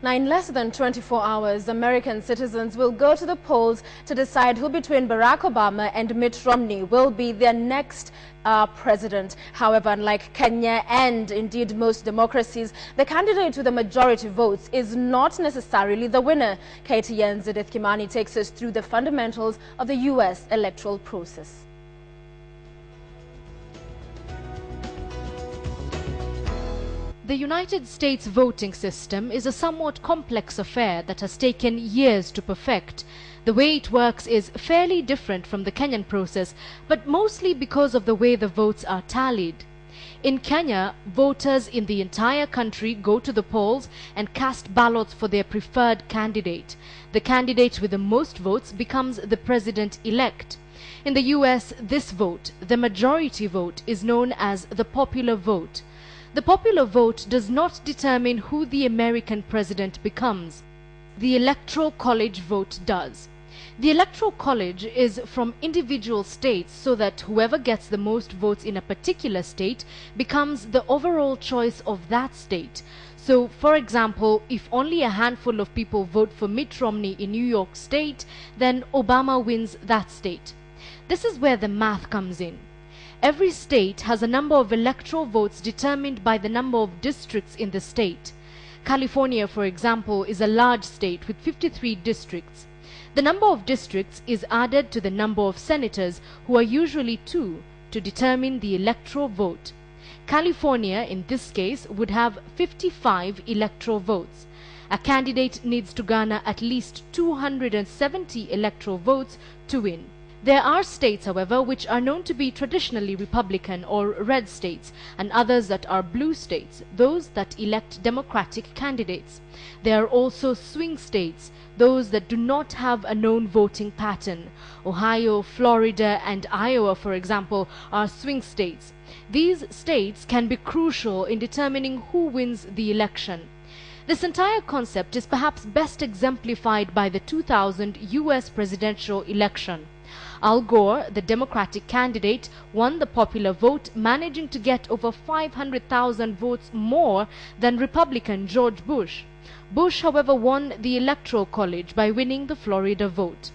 Now, in less than 24 hours, American citizens will go to the polls to decide who between Barack Obama and Mitt Romney will be their next president. However, unlike Kenya and indeed most democracies, the candidate with the majority votes is not necessarily the winner. KTN's Edith Kimani takes us through the fundamentals of the U.S. electoral process. The United States voting system is a somewhat complex affair that has taken years to perfect. The way it works is fairly different from the Kenyan process, but mostly because of the way the votes are tallied. In Kenya, voters in the entire country go to the polls and cast ballots for their preferred candidate. The candidate with the most votes becomes the president-elect. In the US, this vote, the majority vote, is known as the popular vote. The popular vote does not determine who the American president becomes. The Electoral College vote does. The Electoral College is from individual states so that whoever gets the most votes in a particular state becomes the overall choice of that state. So, for example, if only a handful of people vote for Mitt Romney in New York State, then Obama wins that state. This is where the math comes in. Every state has a number of electoral votes determined by the number of districts in the state. California, for example, is a large state with 53 districts. The number of districts is added to the number of senators, who are usually 2, to determine the electoral vote. California, in this case, would have 55 electoral votes. A candidate needs to garner at least 270 electoral votes to win. There are states, however, which are known to be traditionally Republican or red states, and others that are blue states, those that elect Democratic candidates. There are also swing states, those that do not have a known voting pattern. Ohio, Florida, and Iowa, for example, are swing states. These states can be crucial in determining who wins the election. This entire concept is perhaps best exemplified by the 2000 US presidential election. Al Gore, the Democratic candidate, won the popular vote, managing to get over 500,000 votes more than Republican George Bush. Bush, however, won the Electoral College by winning the Florida vote.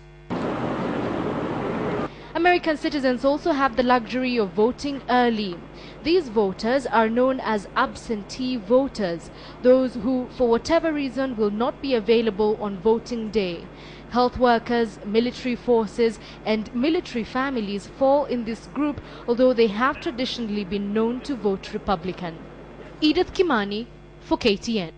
American citizens also have the luxury of voting early. These voters are known as absentee voters, those who, for whatever reason, will not be available on voting day. Health workers, military forces, and military families fall in this group, although they have traditionally been known to vote Republican. Edith Kimani for KTN.